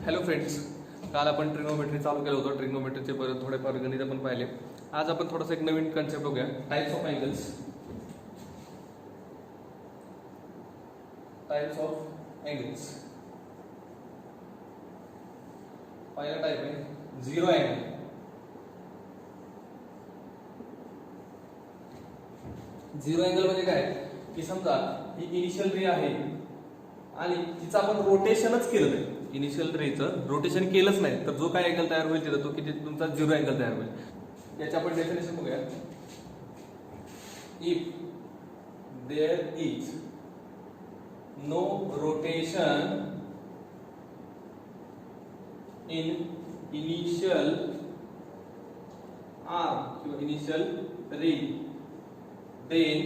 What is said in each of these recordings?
Hello friends, काल आपण trigonometry चालू केलं होतं. ट्रिग्नोमेट्रीचे थोडेफार गणित आपण पाहिले. आज आपण थोडासा एक नवीन कन्सेप्ट बघूया, types of angles. Types of angles. पहिला टाइप आहे झिरो अँगल. झिरो अँगल म्हणजे काय की समजा ही इनिशियल रे आहे आणि तिचं आपण रोटेशनच केलं नाही. इनिशियल रेचं रोटेशन केलंच नाही तर जो काय अँगल तयार होईल तिथं तो किती तुमचा झिरो अँगल तयार होईल. याची आपण डेफिनेशन बघूया. If there is no rotation in initial arm किंवा initial ray, then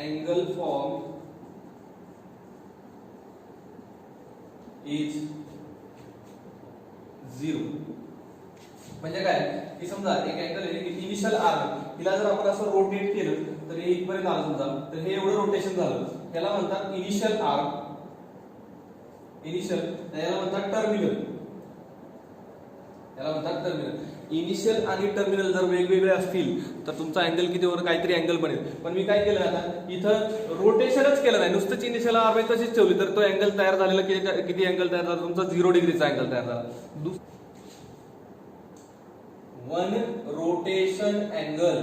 angle formed is zero. म्हणजे काय की समजा एक अँगल आहे की इनिशियल आर्म, हिला जर आपण असं रोटेट केलं तर हे इथपर्यंत आलं समजा, तर हे एवढं रोटेशन झालं. याला म्हणतात इनिशियल आर्म. इनिशियल याला म्हणतात टर्मिनल. याला म्हणतात टर्मिनल. इनिशियल आणि टर्मिनल जर वेगवेगळे असतील तर तुमचा अँगल किती वर काहीतरी अँगल बनेल. पण मी काय केलं आता इथं रोटेशनच केलं नाही, नुसतंच इनिशियल आर्म तशीच ठेवली तर तो अँगल तयार झालेला किती अँगल तयार झाला तुमचा 0 डिग्रीचा अँगल तयार झाला. One rotation angle.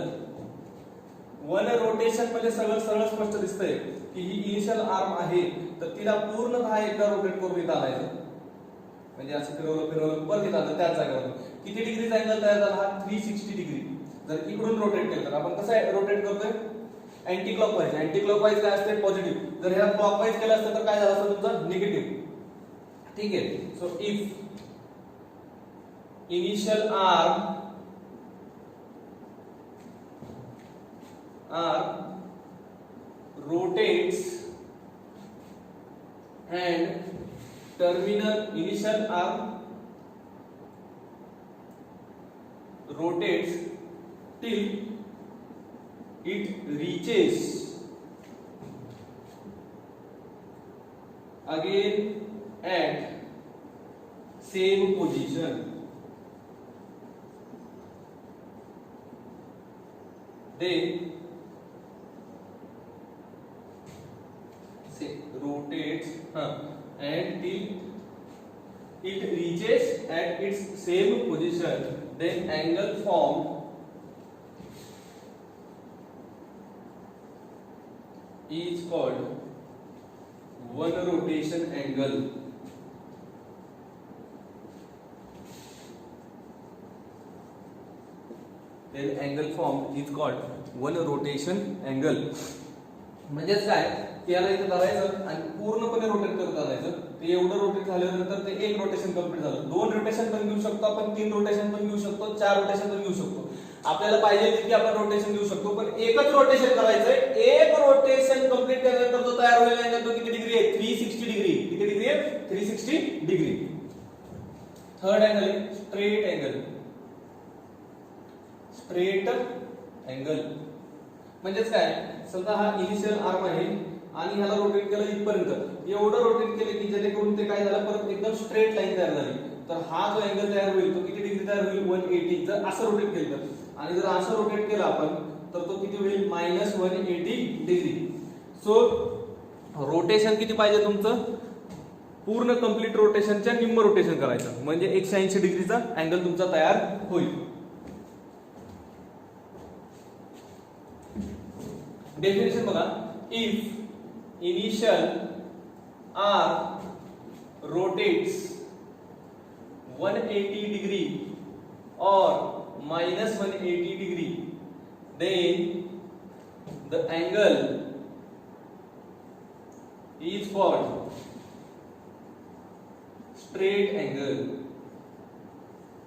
One rotation म्हणजे सगळं सरळ स्पष्ट दिसतंय की ही इनिशियल आर्म आहे तर तिला पूर्णतः एकदा रोटेट करून इथं आणायचं. म्हणजे असं फिरवलं परत येत आलं त्याच जागेवर. किती डिग्रीचा अँगल तयार झाला हा 360 डिग्री. जर इकडून रोटेट केलं तर आपण कसं रोटेट करतोय अँटी क्लॉकवाईज. अँटी क्लॉकवाईज काय असते पॉझिटिव्ह. जर ह्याला क्लॉकवाईज केलं असतं तर काय झालं असतं तुमचं निगेटिव्ह. ठीक आहे. So if initial arm rotates and terminal initial arm rotates till it reaches again at same position, then rotates and till it reaches at its same position, then angle formed is called one rotation angle. Then angle formed is called one rotation angle. म्हणजेच काय की याला इथे धरायचं आणि पूर्णपणे rotate करत आणायचं. ते एवढं रोटेट झाल्यानंतर ते एक रोटेशन कंप्लीट झालं. 2 रोटेशन पण घेऊ शकतो आपण, 3 रोटेशन पण घेऊ शकतो, 4 रोटेशन पण घेऊ शकतो. आपल्याला पाहिजे तितकी आपण रोटेशन घेऊ शकतो, पण एकच रोटेशन करायचंय. एक रोटेशन कंप्लीट केल्यानंतर जो तयार होईल अँगल तो किती डिग्री आहे 360 डिग्री. किती डिग्री आहे 360 डिग्री. थर्ड अँगल आहे स्ट्रेट अँगल. स्ट्रेट अँगल म्हणजेच काय समजा हा इनिशियल आर्म आहे आणि ह्याला रोटेट केलं इथपर्यंत. एवढं रोटेट केलं की जेणेकरून ते काय झालं परत एकदम स्ट्रेट लाईन तयार झाली. तर हा जो अँगल तयार होईल तो किती डिग्री तयार होईल 180. जर असं रोटेट केलं तर, आणि जर असं रोटेट केलं आपण तर तो किती होईल -180 डिग्री. सो रोटेशन किती पाहिजे तुमचं पूर्ण कंप्लीट रोटेशनच्या निम्म रोटेशन करायचं म्हणजे 180 डिग्रीचा अँगल तुमचा तयार होईल. डेफिनेशन बघा. If initial arm rotates 180 degree or -180 degree, then the angle is called straight angle.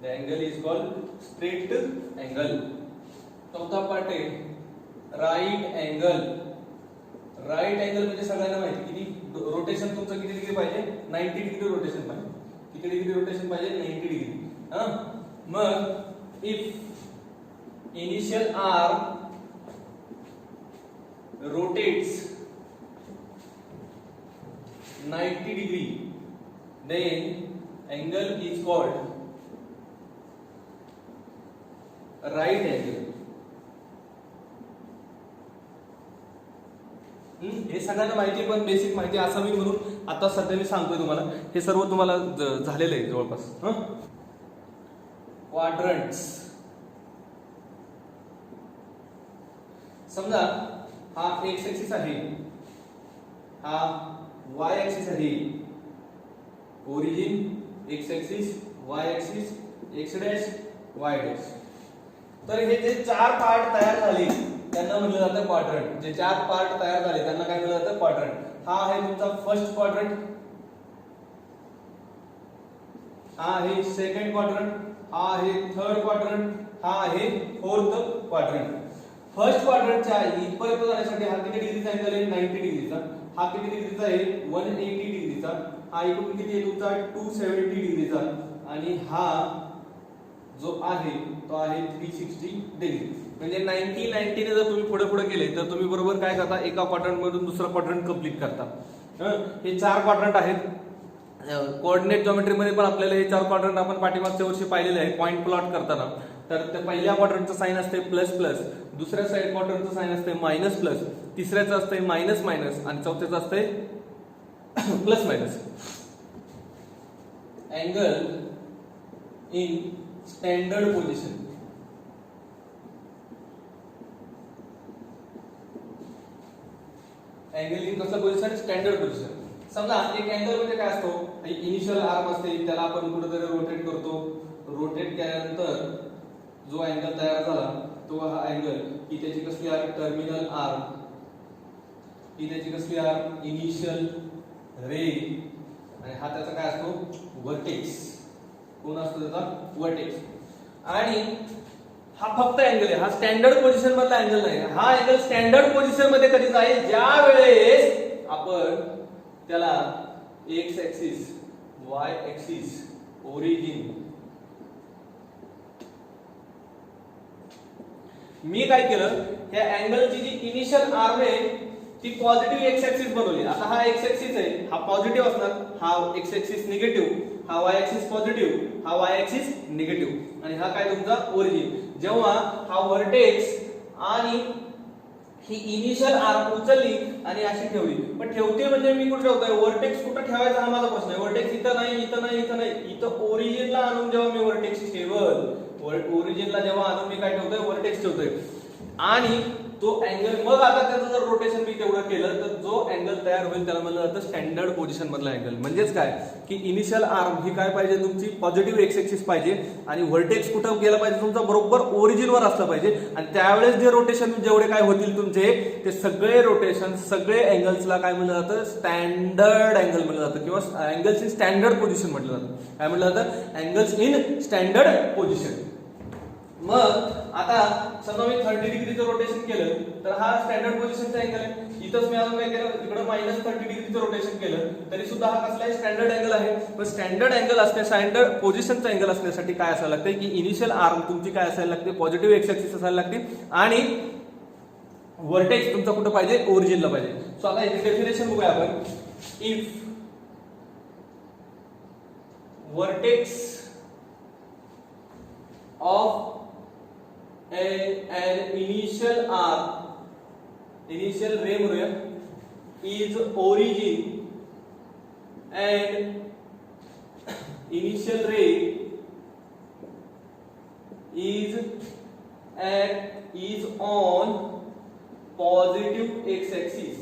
The angle is called straight angle. चौथा पार्ट आहे राईट अँगल. राईट अँगल म्हणजे सगळ्यांना माहिती किती रोटेशन तुमचं किती डिग्री पाहिजे 90 डिग्री रोटेशन पाहिजे. किती डिग्री रोटेशन पाहिजे 90 डिग्री. मग if initial arm rotates 90 degree then angle is called right angle. हे सगळ्यांना माहिती पण बेसिक माहिती असावी म्हणून आता सध्या मी सांगतोय तुम्हाला. हे सर्व तुम्हाला झालेलं आहे जवळपास. क्वाड्रंट्स. समजा हा एक्स ऍक्सिस आहे, हा वाय ऍक्सिस आहे. Origin x axis, Y axis, x dash, Y dash. तर हे जे चार पार्ट तयार झाले त्यांना म्हणलं जातं क्वाड्रंट. जे चार पार्ट तयार झाले त्यांना काय म्हणलं जातं? क्वाड्रंट. हा आहे तुमचा फर्स्ट क्वाड्रंट, हा आहे सेकंड क्वाड्रंट, हा आहे थर्ड क्वाड्रंट, हा आहे फोर्थ क्वाड्रंट. फर्स्ट क्वाड्रंटच्या इथपर्यंत जाण्यासाठी हा किती डिग्रीचा अँगल आहे? 90 डिग्रीचा. हा किती डिग्रीचा आहे? 180 डिग्रीचा. हा इकडून किती आहे तुमचा? 270 डिग्रीचा. आणि हा जो आहे तो आहे 360 डिग्री. म्हणजे 90 ने जर तुम्ही पुढे पुढे गेले तर तुम्ही बरोबर काय करता? एका क्वाड्रंट मधून दुसरा क्वाड्रंट कंप्लीट करता. हे चार क्वाड्रंट आहेत. कोऑर्डिनेट ज्योमेट्री मध्ये पण आपल्याला हे चार क्वाड्रंट आपण पाठीमागच्या वर्षी पाहिलेले आहे पॉइंट प्लॉट करताना. तर ते पहिल्या क्वाड्रंटचं साइन असते प्लस प्लस, दुसऱ्या साइड क्वाड्रंटचं साइन असते मायनस प्लस, तिसऱ्याचं असते मायनस मायनस आणि चौथ्याचं असते plus minus. Angle in standard position. Angle in कसं पोझिशन? Standard position. समजा एक अँगल म्हणजे काय असतो? इनिशियल आर्म असते, त्याला आपण कुठेतरी रोटेट करतो. रोटेट केल्यानंतर जो अँगल तयार झाला तो हा अँगल की त्याची कसली आर्म? Terminal arm. ही त्याची कसली आर्म? इनिशियल रे. आणि हा त्याचा काय असतो? व्हर्टेक्स. कोण असतो त्याचा? व्हर्टेक्स. आणि हा फक्त अँगल आहे, हा स्टँडर्ड पोझिशन मधला अँगल नाही. हा अँगल स्टँडर्ड पोझिशन मध्ये कधी जाईल? ज्या वेळेस आपण त्याला X axis, Y axis, origin. मी काय केलं? या अँगलची जी इनिशियल आर्म आहे ती पॉझिटिव्ह एक्स ऍक्सिस बनवली. आता हा एक्स ऍक्सिस आहे, हा पॉझिटिव्ह असणार, हा एक्स ऍक्सिस निगेटिव्ह, हा वाय ऍक्सिस पॉझिटिव्ह, हा वाय ऍक्सिस निगेटिव्ह आणि हा काय तुमचा? ओरिजिन. जेव्हा हा व्हर्टेक्स आणि ही इनिशियल आर्म उचलली आणि अशी ठेवली. पण ठेवते म्हणजे मी कुठे ठेवतोय? व्हर्टेक्स कुठे ठेवायचा हा माझा प्रश्न आहे. व्हर्टेक्स इथं नाही, इथं नाही, इथं नाही. इथं ओरिजिनला आणून जेव्हा मी व्हर्टेक्स ठेवल, ओरिजिनला जेव्हा आणून मी काय ठेवतोय? व्हर्टेक्स ठेवतोय. आणि तो अँगल मग आता त्याचं जर रोटेशन मी तेवढं केलं तर जो अँगल तयार होईल त्याला म्हणलं जातं स्टँडर्ड पोझिशन मधला अँगल. म्हणजेच काय की इनिशियल आर्म ही काय पाहिजे तुमची? पॉझिटिव्ह एक्स ऍक्सिस पाहिजे आणि व्हर्टेक्स कुठं गेला पाहिजे तुमचा? बरोबर ओरिजिनवर असलं पाहिजे. आणि त्यावेळेस जे रोटेशन जेवढे काय होतील तुमचे ते सगळे रोटेशन सगळे अँगल्सला काय म्हणलं जातं? स्टँडर्ड अँगल म्हणलं जातं किंवा अँगल्स इन स्टँडर्ड पोझिशन म्हटलं जातं. काय म्हटलं जातं? Angles in standard position. मग आता समजा मी 30 डिग्रीचं रोटेशन केलं तर हा स्टँडर्ड पोझिशनचा अँगल आहे. इथंच मी अजून काय केलं? इकडे -30 डिग्रीचं रोटेशन केलं तरी सुद्धा हा कसला आहे? स्टँडर्ड अँगल आहे. पण स्टँडर्ड अँगल असणे, स्टँडर्ड पोझिशनचा अँगल असण्यासाठी काय असायला लागते की इनिशियल आर्म तुमची काय असायला लागते? पॉझिटिव्ह एक्स ऍक्सिस असायला लागते आणि व्हर्टेक्स तुमचा कुठं पाहिजे? ओरिजिनला पाहिजे. सो आता याची डेफिनेशन बघूया आपण. If vertex of an initial arm, initial ray म्हणूया, is origin and initial ray is on positive x axis.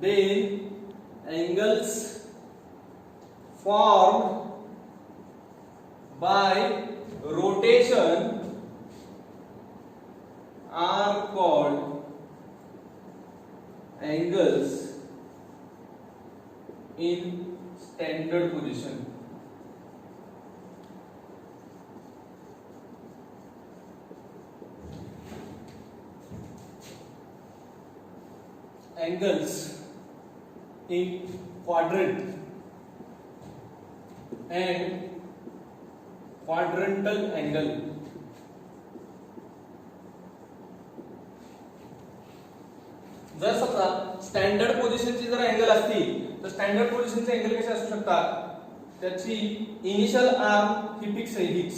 Then angles formed by rotation are called angles in standard position. Angles in quadrant and quadrantal angle. जर समजा standard पोझिशनची जर angle असतील तर standard पोझिशनचे angle कसे असू शकतात, त्याची initial arm ही fix आहे, हीच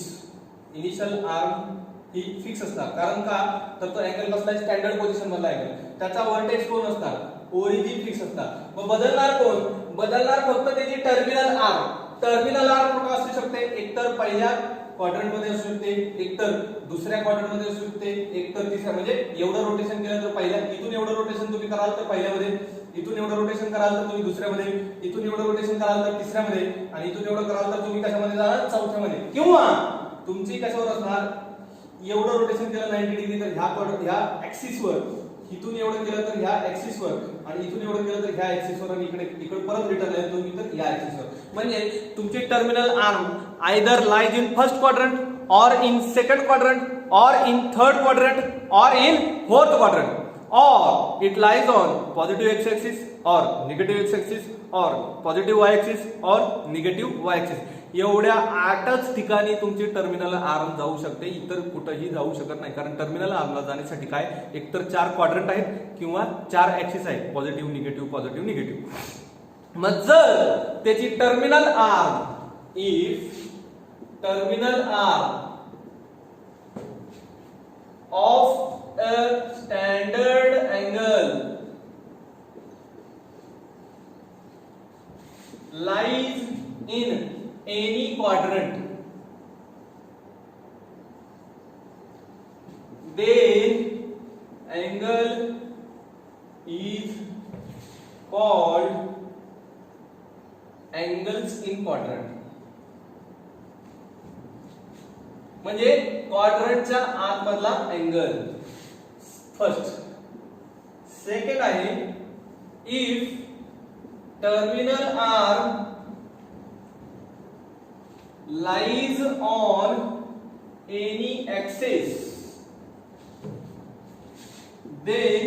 इनिशियल आर्म ही फिक्स असणार. कारण का, तर तो अँगल कसला आहे, स्टँडर्ड पोझिशन मधला अँगल. त्याचा व्हर्टेक्स कोण असणार, ओरिजिन फिक्स असणार. मग बदलणार कोण, बदलणार फक्त त्याची टर्मिनल आर्म. टर्मिनल आर्म कुठे असू शकते, एकतर पहिल्या क्वाड्रंट मध्ये असू शकते, एकतर दुसऱ्या क्वाड्रंट मध्ये असू शकते, एकतर तिसऱ्या. म्हणजे एवढं रोटेशन केलं तर पहिल्या, इथून एवढं रोटेशन तुम्ही कराल तर पहिल्यामध्ये, इथून एवढं रोटेशन कराल तर तुम्ही दुसऱ्यामध्ये, इथून एवढं रोटेशन कराल तर तिसऱ्यामध्ये, आणि इथून एवढं कराल तर तुम्ही कशामध्ये जाणार, चौथ्यामध्ये. किंवा तुमची कशावर असणार, एवढं रोटेशन केलं 90 डिग्री तर ह्या ऍक्सिस वर, इथून एवढं केलं तर ह्या ऍक्सिस वर, आणि इथून एवढं केलं तर ह्या ऍक्सिस वर, आणि इकडे परत रिटर्न आले तुम्ही तर ह्या ऍक्सिस वर. म्हणजे तुमची terminal arm either lies in first quadrant और इन सेकंड क्वाड्रंट और इन थर्ड क्वाड्रंट और इन फोर्थ क्वाड्रंट, और it lies on positive x axis और निगेटिव्ह एक्स एक्सिस और पॉझिटिव्ह वाय एक्सिस और निगेटिव्ह वाय एक्सिस. एवढ्या 8च ठिकाणी तुमची टर्मिनल आर्म जाऊ शकते, इतर कुठेही जाऊ शकत नाही. कारण टर्मिनल आर्मला जाण्यासाठी काय, एकतर 4 क्वाड्रंट आहेत किंवा 4 ऍक्सिस आहेत, पॉझिटिव्ह निगेटिव्ह पॉझिटिव्ह निगेटिव्ह. मग जर त्याची terminal arm, if terminal arm of a standard angle lies in any quadrant, then angle is called angles in quadrant. म्हणजे क्वाड्रंटच्या आतमधला अँगल फर्स्ट. सेकंड आहे, if terminal arm lies on any axis, then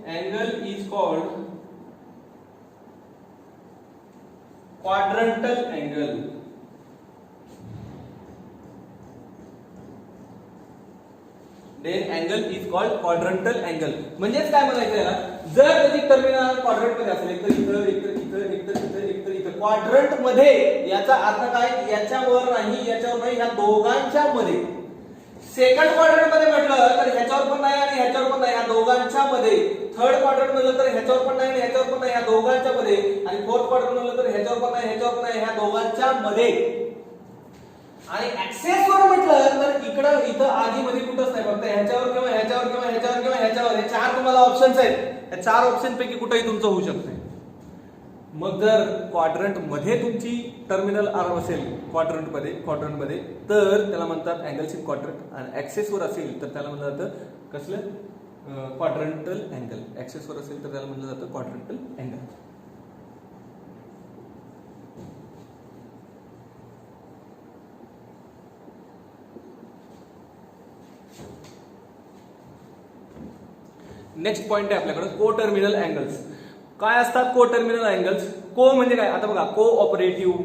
angle is called quadrantal angle. Then angle is called quadrantal angle. म्हणजेच काय म्हणायचं याला, जर त्याची terminal quadrant मध्ये असेल, एकतर इथं एकतर इथं क्वाड्रंट मध्ये, याचा अर्थ काय, याच्यावर नाही याच्यावर नाही, ह्या दोघांच्या मध्ये. सेकंड क्वाड्रंट मध्ये म्हटलं तर ह्याच्यावर पण नाही आणि ह्याच्यावर पण नाही, ह्या दोघांच्या मध्ये. थर्ड क्वाड्रंट म्हटलं तर ह्याच्यावर पण नाही आणि ह्याच्यावर पण नाही, ह्या दोघांच्या मध्ये. आणि फोर्थ क्वाड्रंट म्हटलं तर ह्याच्यावर पण नाही ह्याच्यावर पण नाही, ह्या दोघांच्या मध्ये. आणि ऍक्सेस वर म्हटलं तर इकडं इथं आधी मध्ये कुठंच नाही, फक्त ह्याच्यावर किंवा ह्याच्यावर किंवा ह्याच्यावर किंवा ह्याच्यावर, हे 4 तुम्हाला ऑप्शन्स आहेत. या 4 ऑप्शन पैकी कुठेही तुमचं होऊ शकतं. मग जर क्वाड्रंट मध्ये तुमची टर्मिनल आर्म असेल, क्वाड्रंट मध्ये तर त्याला म्हणतात अँगल्स इन क्वाड्रंट. आणि ऍक्सेस वर असेल तर त्याला म्हणलं जातं कसलं, क्वाड्रंटल अँगल. ऍक्सेस वर असेल तर त्याला म्हणलं जातं क्वाड्रंटल अँगल. नेक्स्ट पॉइंट आहे आपल्याकडे को टर्मिनल अँगल्स. काय असतात को टर्मिनल अँगल्स. को म्हणजे काय, आता बघा को ऑपरेटिव्ह,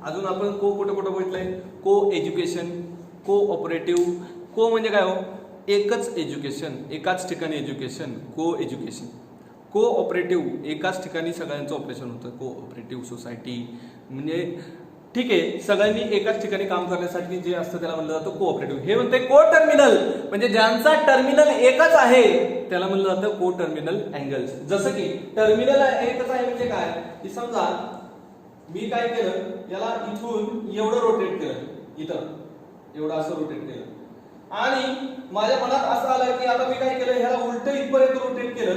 अजून आपण को कुठं कुठं बघितलंय, को एज्युकेशन, को ऑपरेटिव्ह. को म्हणजे काय हो, एकच एज्युकेशन, एकाच ठिकाणी एज्युकेशन, को एज्युकेशन. को ऑपरेटिव्ह एकाच ठिकाणी सगळ्यांचं ऑपरेशन होतं, को ऑपरेटिव्ह सोसायटी. म्हणजे ठीक आहे, सगळ्यांनी एकाच ठिकाणी काम करण्यासाठी जे असतं त्याला म्हणलं जातं कोऑपरेटिव्ह. हे म्हणते को टर्मिनल, म्हणजे ज्यांचा टर्मिनल एकच आहे त्याला म्हणलं जातं को टर्मिनल अँगल्स. जसं की टर्मिनल एकच आहे म्हणजे काय, की समजा मी काय केलं, याला इथून एवढं रोटेट केलं, इथं एवढं असं रोटेट केलं, आणि माझ्या मनात असं आलं की आता मी काय केलं, ह्याला उलट इथपर्यंत रोटेट केलं,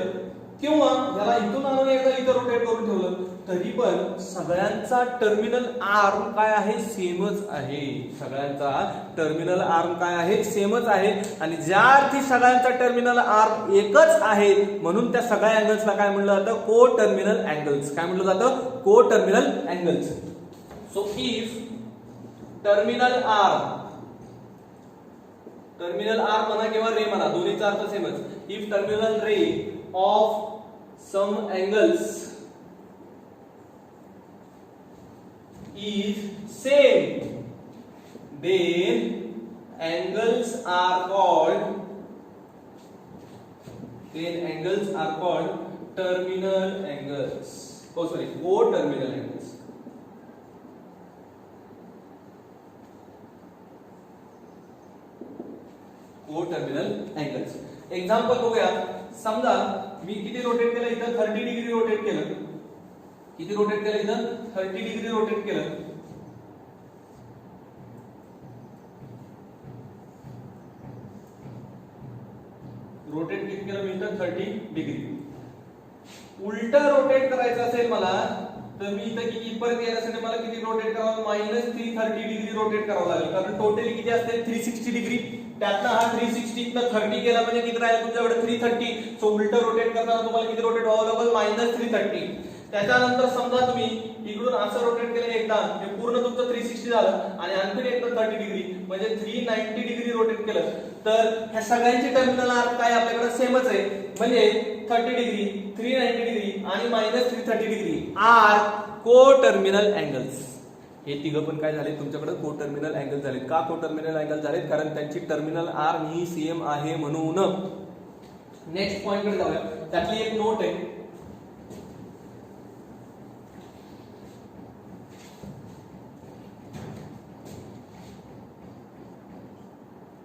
किंवा ह्याला इथून आणून एकदा इथं रोटेट करून ठेवलं, तरी पण सगळ्यांचा टर्मिनल आर्म काय आहे, सेमच आहे. सगळ्यांचा टर्मिनल आर्म काय आहे, सेमच आहे. आणि ज्या अर्थी सगळ्यांचा टर्मिनल आर्म एकच आहे म्हणून त्या सगळ्या अँगल्सला काय म्हणलं जातं, को टर्मिनल अँगल्स. काय म्हणलं जातं, को terminal angles. So if terminal arm म्हणा किंवा रे म्हणा, दोन्हीचा अर्थ सेमच. If terminal ray of some angles is same, then angles are called then angles are called terminal angles. Oh sorry, co-terminal angles. Co-terminal angles. Example बघूया. समजा मी किती rotate केलं इथं 30 डिग्री रोटेट केलं. किती रोटेट केलं इथं 30 डिग्री रोटेट केलं. रोटेट किती केलं मी इथं 30 डिग्री. उलट रोटेट करायचं असेल मला तर मी इथं किती इथपर्यंत येण्यासाठी मला किती रोटेट करावं -330 डिग्री रोटेट करावं लागेल. कारण टोटली किती असते 360 डिग्री. त्यातनं हा 360 इथनं 30 केला म्हणजे किती राहील तुमच्याकडे 330. सो उलट रोटेट करताना तुम्हाला किती रोटेट व्हावं लागेल -330. त्याच्यानंतर समजा तुम्ही इकडून असं रोटेट केलं एकदा हे पूर्ण तुमचं 360 झालं आणि आणखी एकदा 30 डिग्री म्हणजे 390 डिग्री रोटेट केलं तर ह्या सगळ्यांची टर्मिनल आर्क काय आपल्याकडे सेमच आहे. म्हणजे 30 डिग्री 390 डिग्री आणि -330 डिग्री आर को टर्मिनल अँगल्स. हे तिघं पण काय झाले तुमच्याकडे को टर्मिनल अँगल झाले. का को टर्मिनल अँगल झाले? कारण त्यांची टर्मिनल आर ही सेम आहे म्हणून. नेक्स्ट पॉइंट कडे जाऊया. त्यातली एक नोट आहे.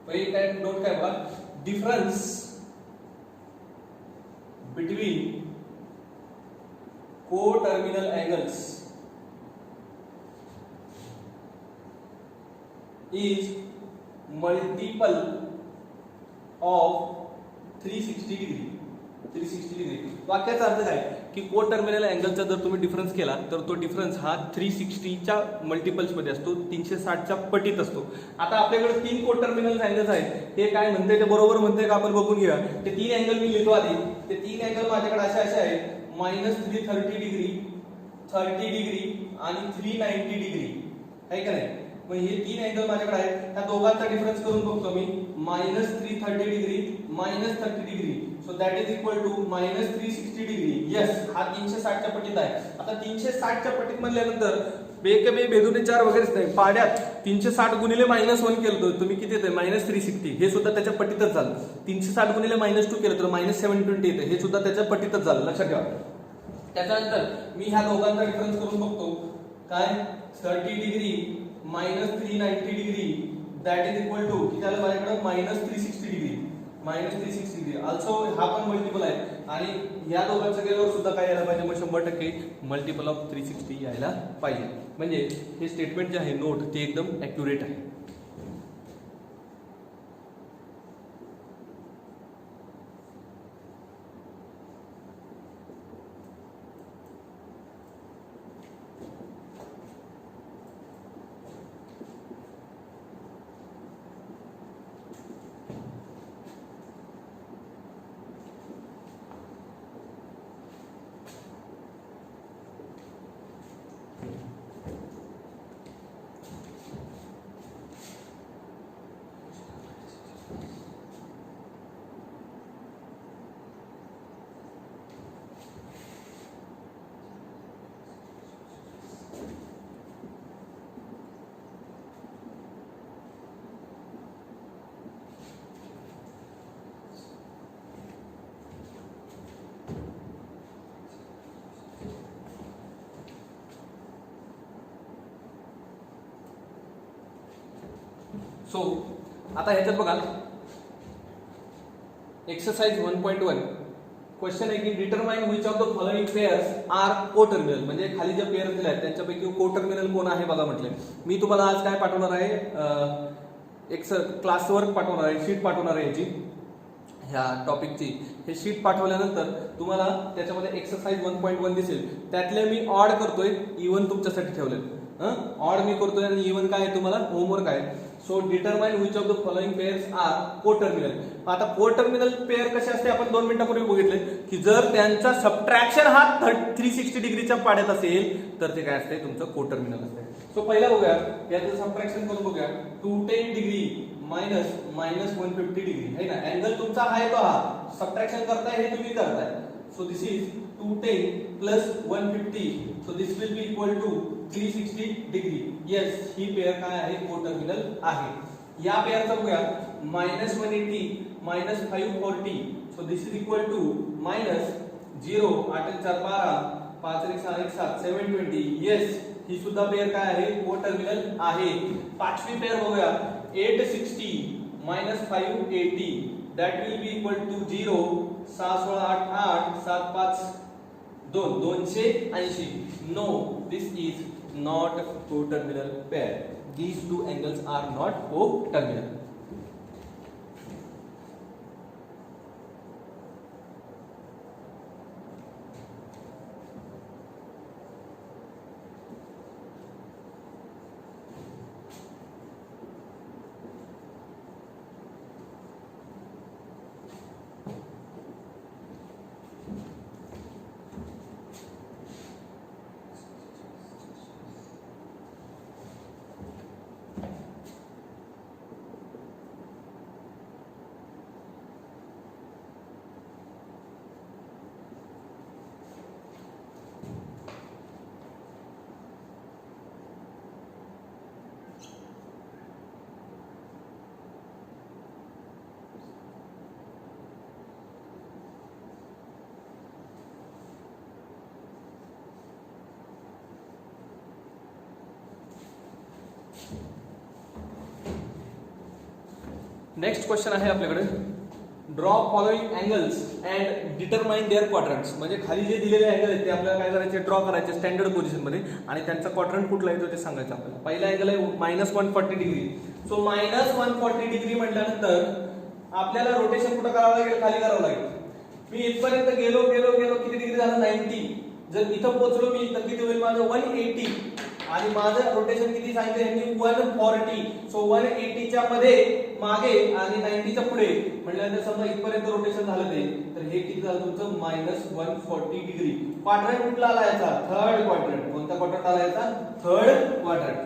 पहिली काय नोट काय बघा. Difference between co-terminal angles is multiple of 360 degree. 360 degree. वाक्याचा अर्थ काय की को टर्मिनल अँगलचा जर तुम्ही डिफरन्स केला तर तो डिफरन्स हा 360च्या मल्टिपल्स मध्ये असतो, 360च्या पटीत असतो. आता आपल्याकडे 3 को टर्मिनल अँगल्स आहेत. ते काय म्हणते ते बरोबर म्हणते का आपण बघून घेऊया. ते 3 अँगल मी लिहितो आधी. ते 3 अँगल माझ्याकडे असे आहेत -330 डिग्री, 30 डिग्री आणि 390 डिग्री आहे का नाही. मग हे 3 अँगल माझ्याकडे आहेत. त्या दोघांचा डिफरन्स करून बघतो मी. -330 degree -30 degree so that is equal to -360 degree. Yes, हा 360च्या पटीत आहे. आता 360च्या पटीत म्हणल्यानंतर बेकबे बेदुने 4 वगैरेच नाही, पाड्यात 360 गुणिले -1 केलं तर तुम्ही किती येते -360. हे सुद्धा त्याच्या पटीतच झालं. 360 गुणिले -2 केलं तर -720 येते. हे सुद्धा त्याच्या पटीतच झालं, लक्षात ठेवा. त्याच्यानंतर मी ह्या दोघांचा डिफरन्स करून बघतो. काय 30 degree -390 degree that is equal to किती आलं माझ्याकडे -360 डिग्री. -360 डिग्री ऑल्सो हा पण मल्टिपल आहे आणि या दोघांचं केल्यावर सुद्धा काय यायला पाहिजे मग 100% मल्टिपल ऑफ 360 यायला पाहिजे. म्हणजे हे स्टेटमेंट जे आहे नोट ते एकदम ॲक्युरेट आहे. सो आता ह्याच्यात बघा एक्सरसाइज 1.1 क्वेश्चन आहे की determine which of the following pairs are coterminal. म्हणजे खाली ज्या पेअर दिल्या आहेत त्यांच्यापैकी कोटर्मिनल कोण आहे बघा म्हटले. मी तुम्हाला आज काय पाठवणार आहे एक क्लास वर्क पाठवणार आहे, शीट पाठवणार आहे याची ह्या टॉपिकची. हे शीट पाठवल्यानंतर तुम्हाला त्याच्यामध्ये एक्सरसाइज 1.1 दिसेल. त्यातले मी ऑड करतोय, इवन तुमच्यासाठी ठेवले. ऑड मी करतोय आणि इवन काय आहे तुम्हाला होमवर्क आहे. So determine which of the following pairs are coterminal. आता कोटर्मिनल पेअर कसे असते आपण 2 मिनिटांपूर्वी बघितले की जर त्यांचा सबट्रॅक्शन हा 360 डिग्रीच्या पाड्यात असेल तर ते काय असते तुमचं कोटर्मिनल असते. सो पहिला बघूया याचं सबट्रॅक्शन करून बघूया. 210 डिग्री -150 डिग्री आहे ना. अँगल तुमचा आहे तो हा, सबट्रॅक्शन करताय हे तुम्ही करताय. So this is 210 plus 150 so this will be equal to 360 degree. Yes, ही पेअर काय आहे कोटर्मिनल आहे. या पेअरचा बघूया minus 180 minus 540. So this is equal to minus 0 8 4 12 5 1 6 7 720. Yes, ही सुद्धा पेयर काय आहे? को टर्मिनल आहे. पाचवी पेयर बघूया. 860 minus 580 that will be equal to 0 6 16 8 8 7 5 2 280. No, this is not co-terminal pair. These two angles are not co-terminal. Next question आहे आपल्याकडे. Draw following angles and determine their quadrants. म्हणजे खाली जे दिलेले अँगल आहेत ते आपल्याला काय करायचे? ड्रॉ करायचे स्टँडर्ड पोझिशन मध्ये आणि त्यांचा क्वाड्रंट कुठला येतो ते सांगायचं आपल्याला. पहिला अँगल आहे -140 डिग्री. सो -140 डिग्री म्हटल्यानंतर आपल्याला रोटेशन कुठं करावं लागेल? खाली करावं लागेल. मी इथपर्यंत गेलो किती डिग्री झालं? 90. जर इथं पोहोचलो मी तर किती होईल माझं? 180. आणि माझं रोटेशन किती सांगितलं यांनी? 140. सो 180 च्या मध्ये मागे आणि 90 च्या पुढे म्हटल्यानंतर समजा इथपर्यंत रोटेशन झालं ते, तर हे किती झालं तुमचं? -140 डिग्री. क्वाड्रंट कुठला आला याचा? Third quadrant. कोणता क्वाड्रंट आला याचा? Third quadrant.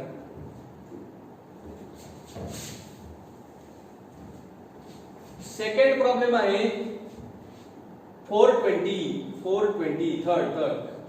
सेकंड प्रॉब्लेम आहे 420 थर्ड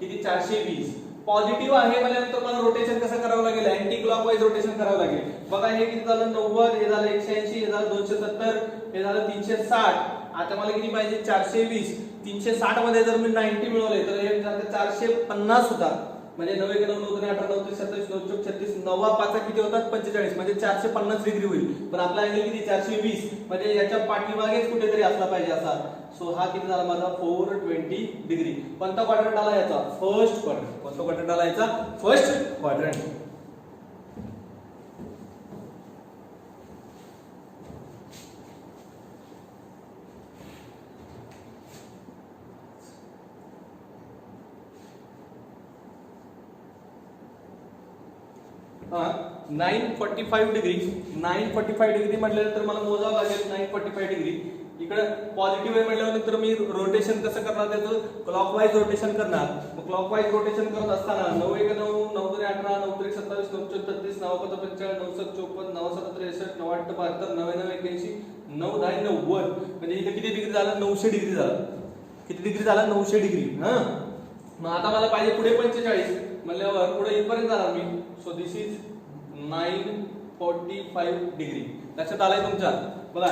किती? 420. पॉझिटिव्ह आहे म्हणल्यानंतर मला रोटेशन कसं करावं लागेल? अँटी क्लॉकवाईज रोटेशन करावं लागेल. बघा हे किती झालं? 90, हे झालं 180, हे झालं 270, हे झालं 360. आता मला किती पाहिजे? 420. 360 मध्ये जर मी 90 मिळवले तर हे झालं 450 होता. म्हणजे 9 1 9 9 18 9 27 9 36 9 5 किती होतात? 45. म्हणजे 450 डिग्री होईल. पण आपला अँगल किती? 420. म्हणजे याच्या पाठीमागेच कुठेतरी असला पाहिजे असा. सो हा किती झाला माझा? 420 डिग्री. कोणता क्वाड्रंट आला याचा? First quadrant. कोणता क्वाड्रंट आला याचा? First quadrant. हा 945 डिग्री. 945 डिग्री म्हटल्यानंतर मला मोजावं लागेल 945 डिग्री. इकडे पॉझिटिव्ह आहे म्हटल्यानंतर मी रोटेशन कसं करणार? त्याचं क्लॉकवाईज रोटेशन करणार. मग क्लॉकवाईज रोटेशन करत असताना 9 1 9 9 2 18 9 3 27 9 34 9 5 45 9 7 54 9 7 63 9 8 72 9 9 81 9 10 90. म्हणजे इथे किती डिग्री झालं? 900 डिग्री झालं. किती डिग्री झालं? 900 डिग्री. हा मग आता मला पाहिजे पुढे 45 म्हणल्यावर पुढे इथपर्यंत जाणार मी. So this is 945 degree. लक्षात आलाय तुमच्या? बघा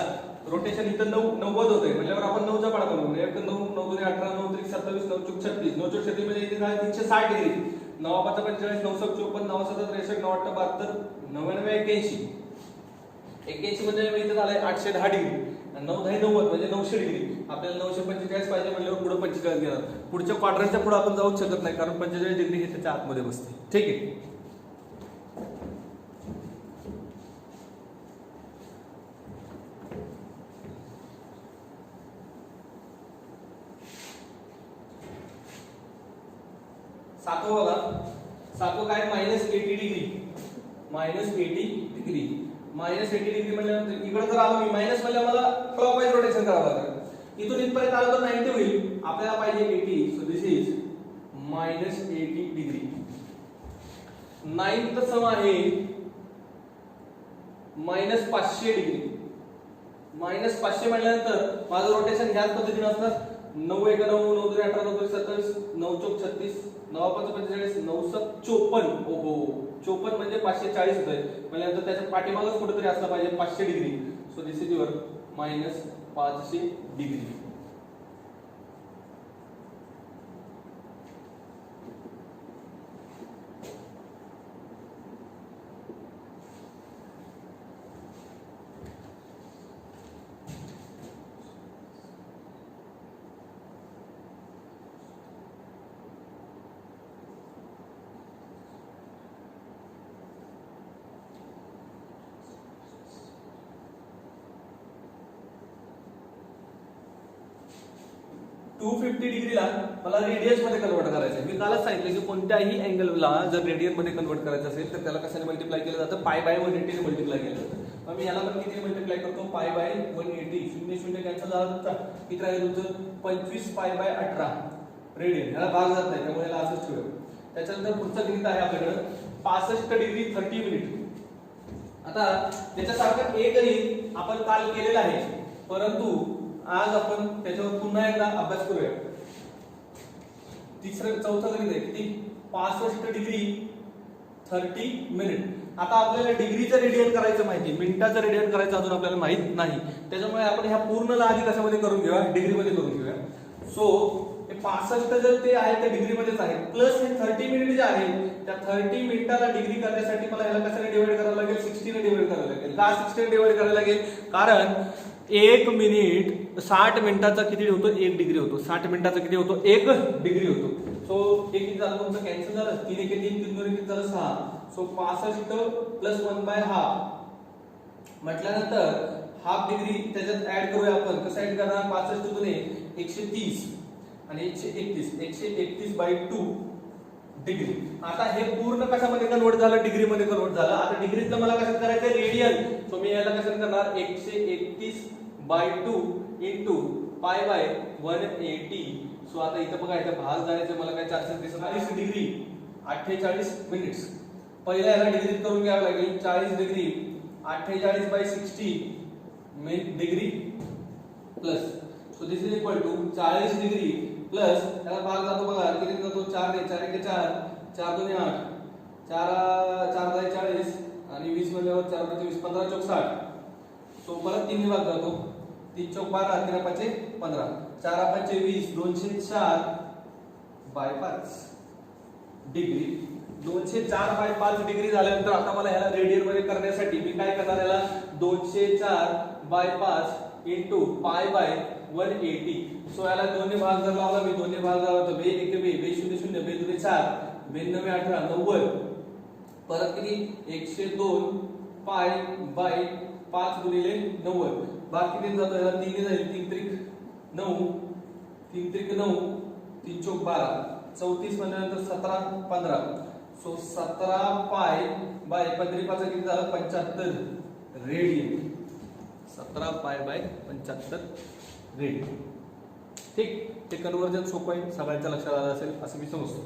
रोटेशन इथं 90 होतंय म्हणल्यावर आपण 9चा पाडा करू. 1 9 9 2 18 9 3 27 9 4 36 9 4 36 म्हणजे इथे झालं 360 डिग्री. 9 5 45 9 7 54 9 7 63 9 8 72 9 9 81. 81 म्हणजे इथे झालंय 810 डिग्री. 9 10 90 म्हणजे 900 डिग्री. आपल्याला 945 पाहिजे म्हणल्यावर पुढे 45 घेणार. पुढच्या क्वाड्रंटच्या पुढे आपण जाऊच शकत नाही कारण 45 डिग्री हे त्याच्या आतमध्ये बसते. ठीक आहे. सातवं बघा. सातवं काय? -80 डिग्री. -80 डिग्री. -80 डिग्री म्हणजे इकडे जर आलो मी मायनस म्हणजे मला क्लॉकवाईज रोटेशन करावं लागेल. इथून इथपर्यंत आलो तर 90 होईल. आपल्याला पाहिजे 80. So this is -80 degree. 9th सम आहे -500 डिग्री. -500 म्हटल्यानंतर माझं रोटेशन ह्याच पद्धतीने असणार. 9 1 9 9 2 18 9 27 9 4 36 9 5 45 9 7 54. ओहो 54 म्हणजे 540 होतंय. म्हणजे त्याच्या पाठीमागच कुठेतरी असला पाहिजे 500 degree. So this is your -500 degree. To 250 डिग्रीला मला रेडियस मध्ये कन्वर्ट करायचं आहे. मी कालच सांगितलं की कोणत्याही अँगलला जर रेडियन मध्ये कन्वर्ट करायचं असेल तर त्याला कशाने मल्टिप्लाय केलं जातं, पाय बाय 180 ने मल्टिप्लाय केलं जातं. मग मी याला पण किती मल्टिप्लाय करतो, पाय बाय 180. 0 0 कॅन्सल झाला तर किती राहील तुमचं, 25 पाय बाय 18 रेडियन. याला भाग जात नाही त्यामुळे याला असंच ठेवूया. त्याच्यानंतर पुढचं गणित आहे आपल्याकडे 65 डिग्री 30 मिनिट. आता त्याच्यासारखं एक गणित आपण काल केलेलं आहे, परंतु आज आपण त्याच्यावर पुन्हा एकदा अभ्यास करूया. चौथं गणित आहे किती, 65 डिग्री 30 मिनिट. आता आपल्याला डिग्रीचं रेडियन करायचं माहिती, मिनिटाचं रेडियन करायचं अजून आपल्याला माहित नाही. त्याच्यामुळे आपण ह्या पूर्णला आधी कशामध्ये करून घेऊया, डिग्रीमध्ये करून घेऊया. सो हे 65 जर ते आहे ते डिग्रीमध्येच आहे, प्लस हे 30 मिनिट जे आहे त्या 30 मिनिटाला डिग्री करण्यासाठी मला ह्याला कशाने डिवाइड करावं लागेल, 60 ने डिवाइड करावं लागेल. का 60 ने डिवाइड करावं लागेल, कारण 1 मिनिट 60 मिनिटाचा किती होतो, 1 डिग्री होतो. 60 मिनिटाचा किती होतो, 1 डिग्री होतो. सो हे किती झालं तुमचं, कॅन्सल झालं. 3 1 3 3 2 किती झालं 6. सो 65 प्लस 1/2 म्हटल्यानंतर हाफ डिग्री त्याच्यात ऍड करूया आपण. कसं ऍड करणार, 65 गुणे 130 आणि 131/2 डिग्री. आता हे पूर्ण कशामध्ये कन्वर्ट झालं, डिग्रीमध्ये कन्वर्ट झालं. आता डिग्रीतलं मला कसं करायचं, रेडियन. सो मी याला कसं करणार, 131/2 इंटू पाय बाय 180. सो आता इथं बघा, इथं भाग जाण्याचे मला काय चान्सेस दिसत, 40 डिग्री 48 मिनिट्स. पहिल्या याला डिग्रीत करून घ्यावं लागेल. 40 degree 48/60 degree plus. So this is equal to 40 degree plus त्याला भाग जातो बघा, किती जातो, 4 ने 4 1 4 4 2 8 4 4 40 आणि 20 म्हणल्यावर 4 25 15 चौक 60. सो परत 3 ने भाग जातो, 3 चौक 12 3 5 15 4 5 20 204/5 डिग्री. 204/5 डिग्री झाल्यानंतर आता मला ह्याला रेडियन मध्ये करण्यासाठी मी काय करणार, याला 204/5 इंटू पाय बाय 180. सो याला 2 ने भाग जर लावला, मी 2 ने भाग लावला तर 2 1 2 2 0 0 2 2 4 92 18 90. परत किती, 102 पाय बाय 5 गुणिले 90. भाग किती जातो, याला 3 ने जाईल, 3 त्रिक 9 3 त्रिक 9 3 चौक 12 34 म्हणल्यानंतर 17 15. सो 17 पाय बाय 15 किती झालं, 75 रेडियन. 17 pi by 75 radian. ठीक, ते कन्वर्जन सोपं आहे, सगळ्यांच्या लक्षात आलं असेल असं मी समजतो.